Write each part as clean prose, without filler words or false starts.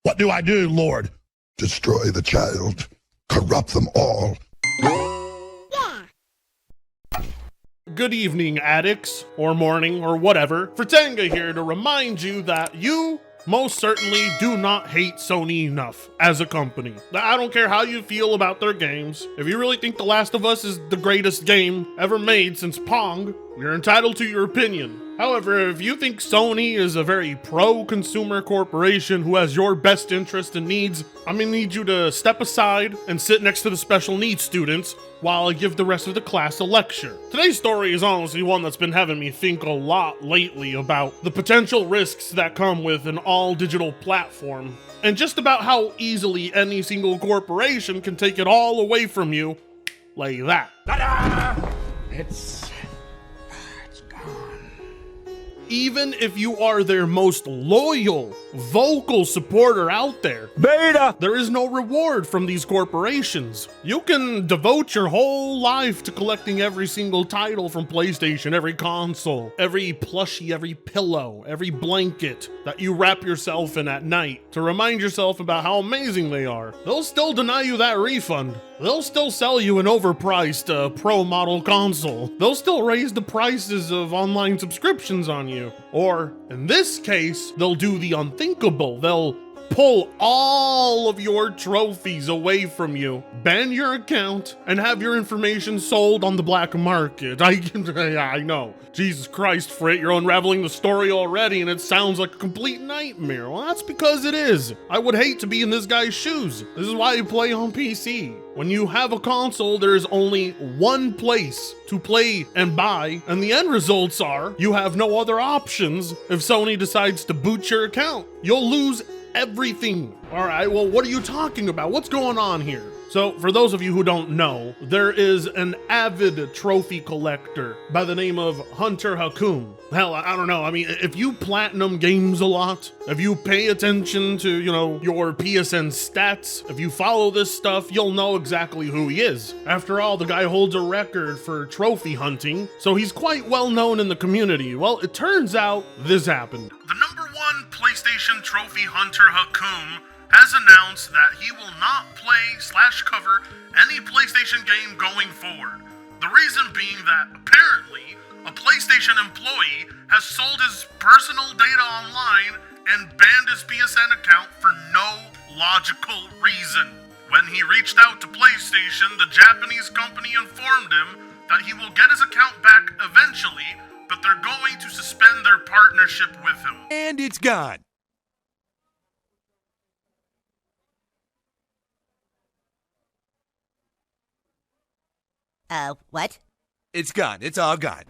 What do I do, Lord? Destroy the child. Corrupt them all. Good evening, addicts, or morning, or whatever. Fratanga here to remind you that you most certainly do not hate Sony enough as a company. I don't care how you feel about their games. If you really think The Last of Us is the greatest game ever made since Pong, you're entitled to your opinion. However, if you think Sony is a very pro-consumer corporation who has your best interest and needs, I'm gonna need you to step aside and sit next to the special needs students while I give the rest of the class a lecture. Today's story is honestly one that's been having me think a lot lately about the potential risks that come with an all-digital platform, and just about how easily any single corporation can take it all away from you like that. Ta-da! It's gone. Even if you are their most loyal, vocal supporter out there, Beta! there is no reward from these corporations. You can devote your whole life to collecting every single title from PlayStation, every console, every plushie, every pillow, every blanket that you wrap yourself in at night to remind yourself about how amazing they are. They'll still deny you that refund. They'll still sell you an overpriced pro model console. They'll still raise the prices of online subscriptions on you. Or, in this case, they'll do the unthinkable. They'll pull all of your trophies away from you, ban your account, and have your information sold on the black market. I know. Jesus Christ, Frit, you're unraveling the story already and it sounds like a complete nightmare. Well, that's because it is. I would hate to be in this guy's shoes. This is why you play on PC. When you have a console, there's only one place to play and buy, and the end results are you have no other options if Sony decides to boot your account. You'll lose everything. All right, well, what are you talking about? What's going on here? So, for those of you who don't know, there is an avid trophy collector by the name of Hunter Hakum. Hell, I don't know. I mean, if you platinum games a lot, if you pay attention to, your PSN stats, if you follow this stuff, you'll know exactly who he is. After all, the guy holds a record for trophy hunting, so he's quite well known in the community. Well, it turns out this happened. The number one PlayStation trophy hunter Hakum has announced that he will not play/cover any PlayStation game going forward. The reason being that apparently a PlayStation employee has sold his personal data online and banned his PSN account for no logical reason. When he reached out to PlayStation, the Japanese company informed him that he will get his account back eventually, but they're going to suspend their partnership with him. And it's gone. What? It's gone. It's all gone.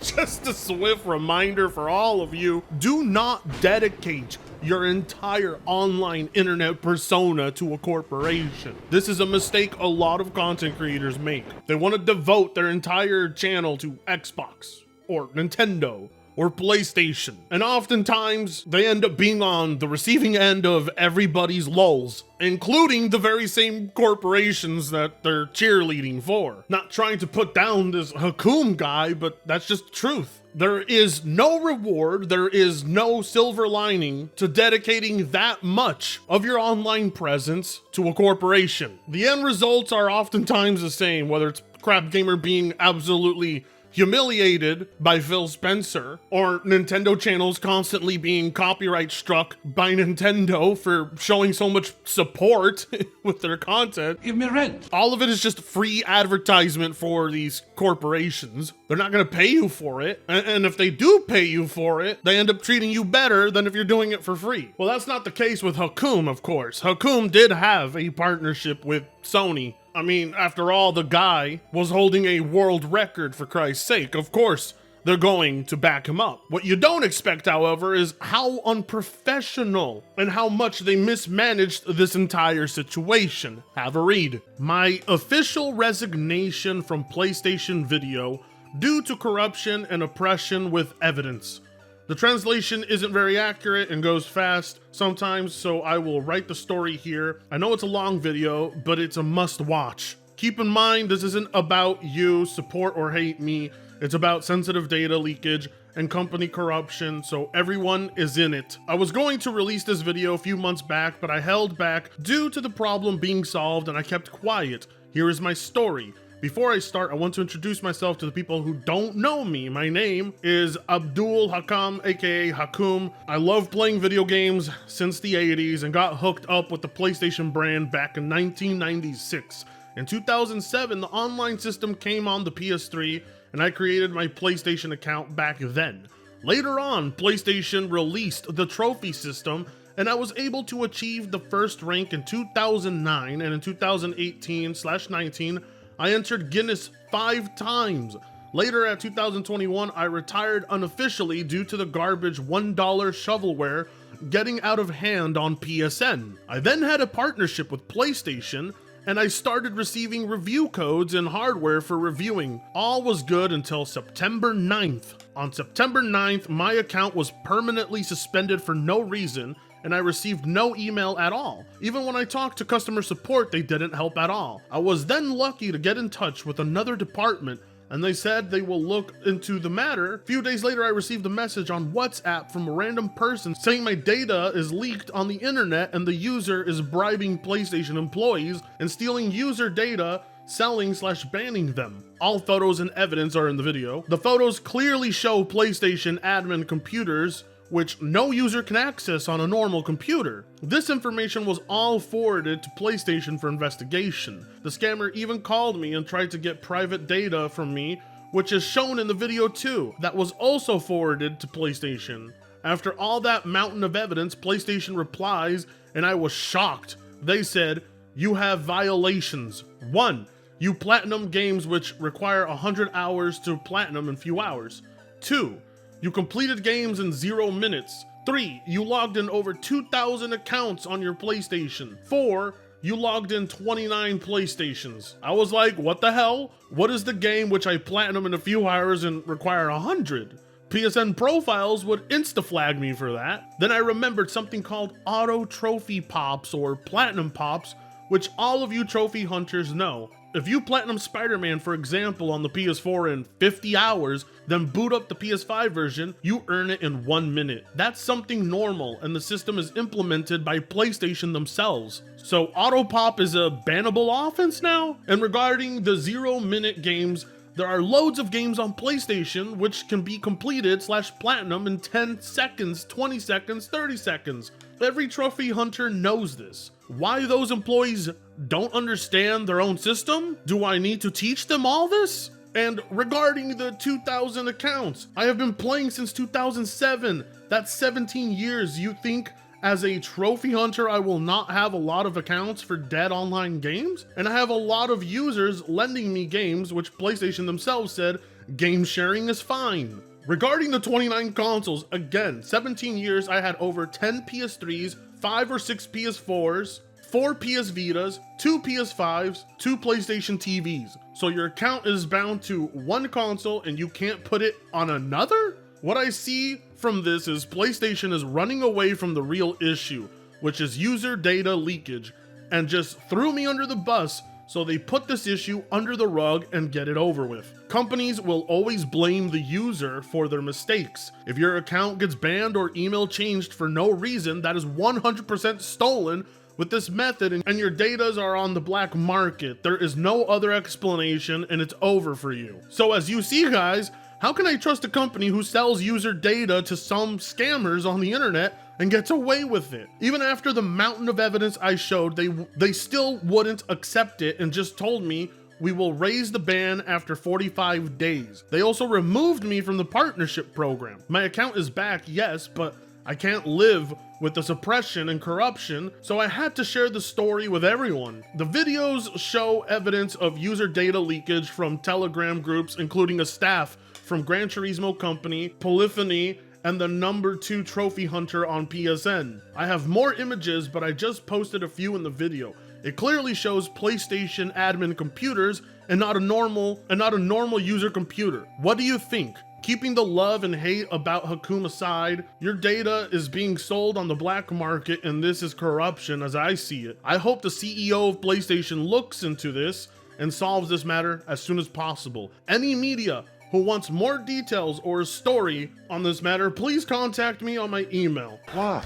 Just a swift reminder for all of you, do not dedicate your entire online internet persona to a corporation. This is a mistake a lot of content creators make. They want to devote their entire channel to Xbox or Nintendo or PlayStation, and oftentimes they end up being on the receiving end of everybody's lulz, including the very same corporations that they're cheerleading for. Not trying to put down this Hakum guy, but that's just the truth. There is no reward, there is no silver lining to dedicating that much of your online presence to a corporation. The end results are oftentimes the same, whether it's Crap Gamer being absolutely humiliated by Phil Spencer, or Nintendo channels constantly being copyright struck by Nintendo for showing so much support with their content. Give me rent. All of it is just free advertisement for these corporations. They're not going to pay you for it, and if they do pay you for it, they end up treating you better than if you're doing it for free. Well, that's not the case with Hakum, of course. Hakum did have a partnership with Sony. I mean, after all, the guy was holding a world record, for Christ's sake. Of course, they're going to back him up. What you don't expect, however, is how unprofessional and how much they mismanaged this entire situation. Have a read. My official resignation from PlayStation Video due to corruption and oppression with evidence. The translation isn't very accurate and goes fast sometimes, so I will write the story here. I know it's a long video, but it's a must watch. Keep in mind, this isn't about you, support or hate me. It's about sensitive data leakage and company corruption, so everyone is in it. I was going to release this video a few months back, but I held back due to the problem being solved and I kept quiet. Here is my story. Before I start, I want to introduce myself to the people who don't know me. My name is Abdul Hakam, aka Hakum. I love playing video games since the 80s and got hooked up with the PlayStation brand back in 1996. In 2007, the online system came on the PS3 and I created my PlayStation account back then. Later on, PlayStation released the trophy system and I was able to achieve the first rank in 2009, and in 2018/19, I entered Guinness 5 times. Later at 2021, I retired unofficially due to the garbage $1 shovelware getting out of hand on PSN. I then had a partnership with PlayStation, and I started receiving review codes and hardware for reviewing. All was good until September 9th. On September 9th, my account was permanently suspended for no reason, and I received no email at all. Even when I talked to customer support, they didn't help at all. I was then lucky to get in touch with another department, and they said they will look into the matter. A few days later, I received a message on WhatsApp from a random person saying my data is leaked on the internet and the user is bribing PlayStation employees and stealing user data, selling/banning them. All photos and evidence are in the video. The photos clearly show PlayStation admin computers, which no user can access on a normal computer. This information was all forwarded to PlayStation for investigation. The scammer even called me and tried to get private data from me, which is shown in the video too. That was also forwarded to PlayStation. After all that mountain of evidence, PlayStation replies, and I was shocked. They said, "You have violations. 1. You platinum games which require 100 hours to platinum in few hours. 2. You completed games in 0 minutes. 3. You logged in over 2,000 accounts on your PlayStation. 4. You logged in 29 PlayStations." I was like, what the hell? What is the game which I platinum in a few hours and require 100? PSN profiles would insta-flag me for that. Then I remembered something called auto trophy pops or platinum pops, which all of you trophy hunters know. If you platinum Spider-Man, for example, on the PS4 in 50 hours, then boot up the PS5 version, you earn it in 1 minute. That's something normal, and the system is implemented by PlayStation themselves. So auto pop is a bannable offense now? And regarding the 0-minute games, there are loads of games on PlayStation which can be completed/platinum in 10 seconds, 20 seconds, 30 seconds. Every trophy hunter knows this. Why those employees don't understand their own system? Do I need to teach them all this? And regarding the 2,000 accounts, I have been playing since 2007. That's 17 years. You think as a trophy hunter, I will not have a lot of accounts for dead online games? And I have a lot of users lending me games, which PlayStation themselves said game sharing is fine. Regarding the 29 consoles, again, 17 years, I had over 10 PS3s, 5 or 6 PS4s, 4 PS Vitas, 2 PS5s, 2 PlayStation TVs. So your account is bound to one console and you can't put it on another? What I see from this is PlayStation is running away from the real issue, which is user data leakage, and just threw me under the bus, so they put this issue under the rug and get it over with. Companies will always blame the user for their mistakes. If your account gets banned or email changed for no reason, that is 100% stolen with this method, and your datas are on the black market. There is no other explanation and it's over for you. So as you see, guys, how can I trust a company who sells user data to some scammers on the internet and gets away with it? Even after the mountain of evidence I showed, they still wouldn't accept it and just told me, "We will raise the ban after 45 days. They also removed me from the partnership program. My account is back, yes, but I can't live with the suppression and corruption, so I had to share the story with everyone. The videos show evidence of user data leakage from Telegram groups, including a staff from Gran Turismo Company, Polyphony, and the #2 trophy hunter on PSN. I have more images, but I just posted a few in the video. It clearly shows PlayStation admin computers and not a normal user computer. What do you think? Keeping the love and hate about Hakum aside, your data is being sold on the black market and this is corruption as I see it. I hope the CEO of PlayStation looks into this and solves this matter as soon as possible. Any media who wants more details or a story on this matter, please contact me on my email. Why?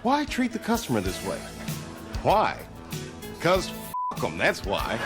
Why treat the customer this way? Why? Because f them, that's why.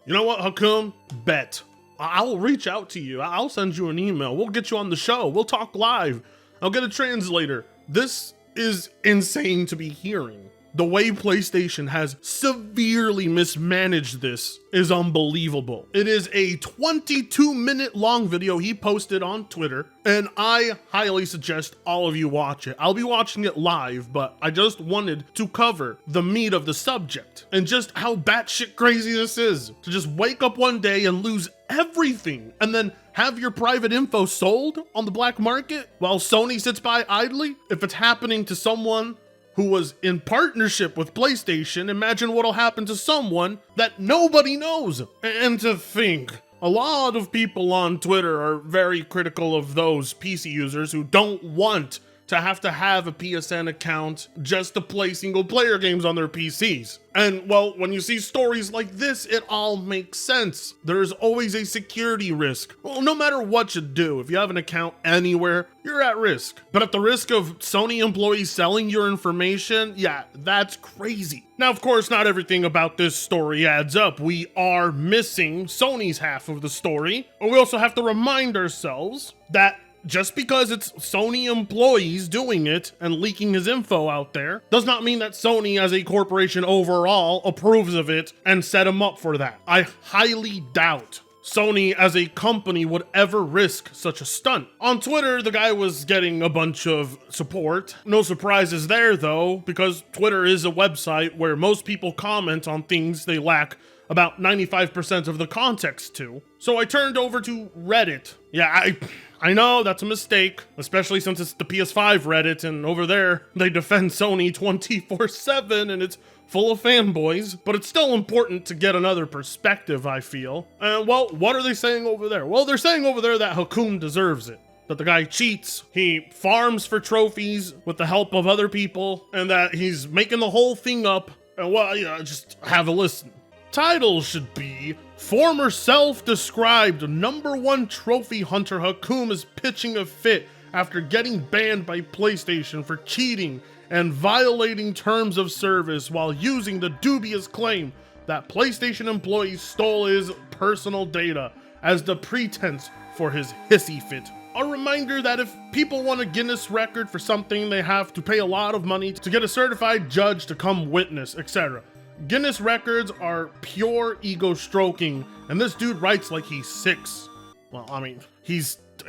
You know what, Hakum? Bet. I'll reach out to you. I'll send you an email. We'll get you on the show. We'll talk live. I'll get a translator. This is insane to be hearing. The way PlayStation has severely mismanaged this is unbelievable. It is a 22-minute long video he posted on Twitter, and I highly suggest all of you watch it. I'll be watching it live, but I just wanted to cover the meat of the subject and just how batshit crazy this is. To just wake up one day and lose everything and then have your private info sold on the black market while Sony sits by idly. If it's happening to someone who was in partnership with PlayStation, imagine what'll happen to someone that nobody knows. And to think, a lot of people on Twitter are very critical of those PC users who don't want to have a PSN account just to play single player games on their PCs. And well, when you see stories like this, it all makes sense. There's always a security risk. Well, no matter what you do, if you have an account anywhere, you're at risk. But at the risk of Sony employees selling your information, yeah, that's crazy. Now, of course, not everything about this story adds up. We are missing Sony's half of the story. But we also have to remind ourselves that just because it's Sony employees doing it and leaking his info out there does not mean that Sony as a corporation overall approves of it and set him up for that. I highly doubt Sony as a company would ever risk such a stunt. On Twitter, the guy was getting a bunch of support. No surprises there though, because Twitter is a website where most people comment on things they lack about 95% of the context to. So I turned over to Reddit. Yeah, I know that's a mistake, especially since it's the PS5 Reddit, and over there, they defend Sony 24/7, and it's full of fanboys, but it's still important to get another perspective, I feel. Well, what are they saying over there? Well, they're saying over there that Hakum deserves it, that the guy cheats, he farms for trophies with the help of other people, and that he's making the whole thing up, and well, just have a listen. Title should be, former self-described #1 trophy hunter Hakum is pitching a fit after getting banned by PlayStation for cheating and violating terms of service while using the dubious claim that PlayStation employees stole his personal data as the pretense for his hissy fit. A reminder that if people want a Guinness record for something, they have to pay a lot of money to get a certified judge to come witness, etc. Guinness records are pure ego stroking, and this dude writes like he's 6. Well, I mean,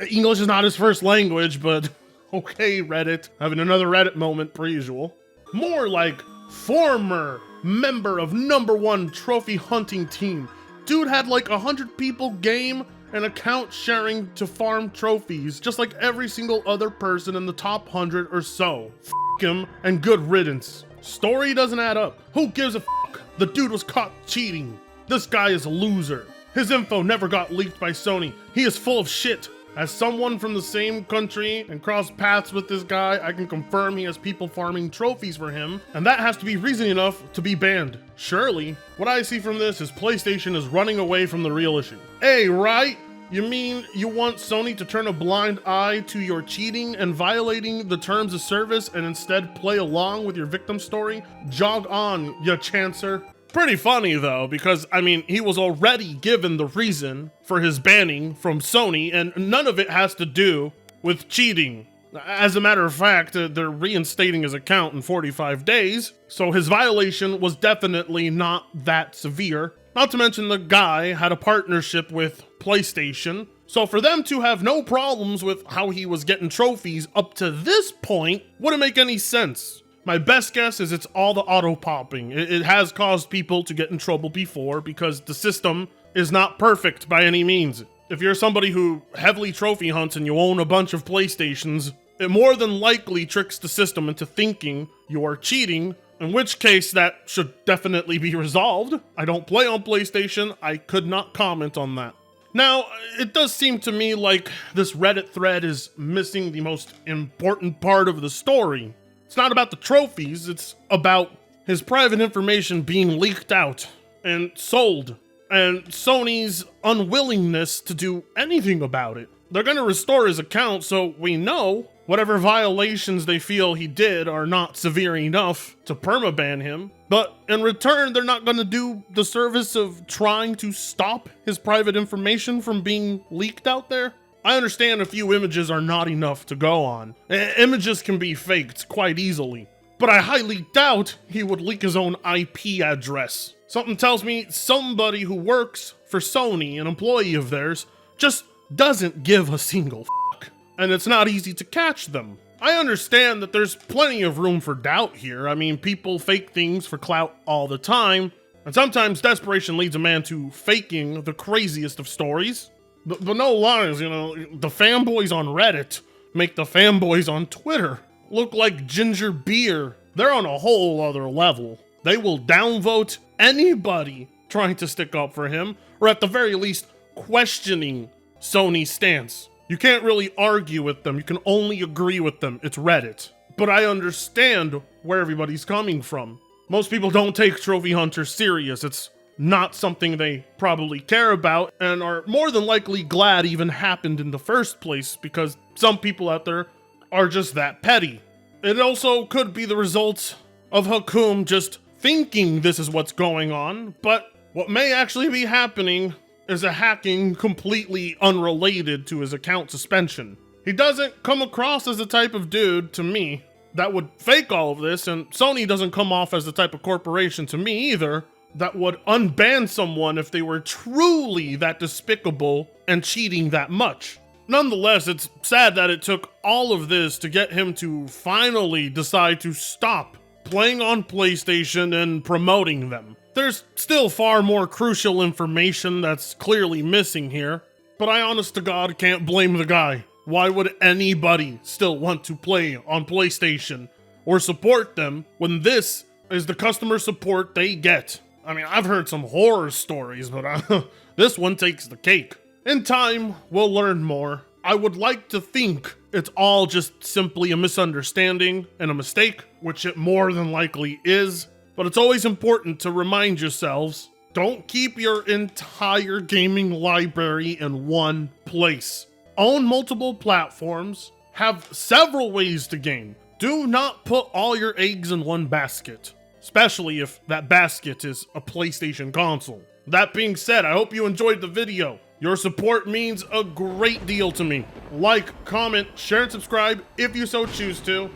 English is not his first language, but okay, Reddit. Having another Reddit moment per usual. More like former member of #1 trophy hunting team. Dude had like 100 people game and account sharing to farm trophies, just like every single other person in the top 100 or so. F him and good riddance. Story doesn't add up. Who gives a fuck? The dude was caught cheating. This guy is a loser. His info never got leaked by Sony. He is full of shit. As someone from the same country and crossed paths with this guy, I can confirm he has people farming trophies for him, and that has to be reason enough to be banned. Surely, what I see from this is PlayStation is running away from the real issue. Hey, right? You mean you want Sony to turn a blind eye to your cheating and violating the terms of service and instead play along with your victim story? Jog on, ya chancer. Pretty funny though, because I mean, he was already given the reason for his banning from Sony, and none of it has to do with cheating. As a matter of fact, they're reinstating his account in 45 days, so his violation was definitely not that severe. Not to mention the guy had a partnership with PlayStation, so for them to have no problems with how he was getting trophies up to this point wouldn't make any sense. My best guess is it's all the auto-popping. It has caused people to get in trouble before because the system is not perfect by any means. If you're somebody who heavily trophy hunts and you own a bunch of PlayStations, it more than likely tricks the system into thinking you are cheating, in which case that should definitely be resolved. I don't play on PlayStation, I could not comment on that. Now, it does seem to me like this Reddit thread is missing the most important part of the story. It's not about the trophies, it's about his private information being leaked out and sold. and Sony's unwillingness to do anything about it. They're going to restore his account, so we know whatever violations they feel he did are not severe enough to permaban him. But in return, they're not going to do the service of trying to stop his private information from being leaked out there. I understand a few images are not enough to go on. Images can be faked quite easily. But I highly doubt he would leak his own IP address. Something tells me somebody who works for Sony, an employee of theirs, just doesn't give a single fuck. And it's not easy to catch them. I understand that there's plenty of room for doubt here. I mean, people fake things for clout all the time. And sometimes desperation leads a man to faking the craziest of stories. But no lies, you know, the fanboys on Reddit make the fanboys on Twitter look like ginger beer. They're on a whole other level. They will downvote anybody trying to stick up for him, or at the very least, questioning Sony's stance. You can't really argue with them. You can only agree with them. It's Reddit. But I understand where everybody's coming from. Most people don't take trophy hunters serious. It's not something they probably care about and are more than likely glad even happened in the first place, because some people out there are just that petty. It also could be the result of Hakum just thinking this is what's going on, but what may actually be happening is a hacking completely unrelated to his account suspension. He doesn't come across as the type of dude, to me, that would fake all of this, and Sony doesn't come off as the type of corporation to me either that would unban someone if they were truly that despicable and cheating that much. Nonetheless, it's sad that it took all of this to get him to finally decide to stop playing on PlayStation and promoting them. There's still far more crucial information that's clearly missing here, but I honest to God can't blame the guy. Why would anybody still want to play on PlayStation or support them when this is the customer support they get? I mean, I've heard some horror stories, but this one takes the cake. In time, we'll learn more. I would like to think it's all just simply a misunderstanding and a mistake, which it more than likely is. But it's always important to remind yourselves, don't keep your entire gaming library in one place. Own multiple platforms, have several ways to game. Do not put all your eggs in one basket, especially if that basket is a PlayStation console. That being said, I hope you enjoyed the video. Your support means a great deal to me. Like, comment, share, and subscribe if you so choose to.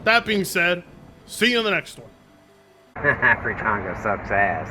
That being said, see you in the next one. Free Congo sucks ass.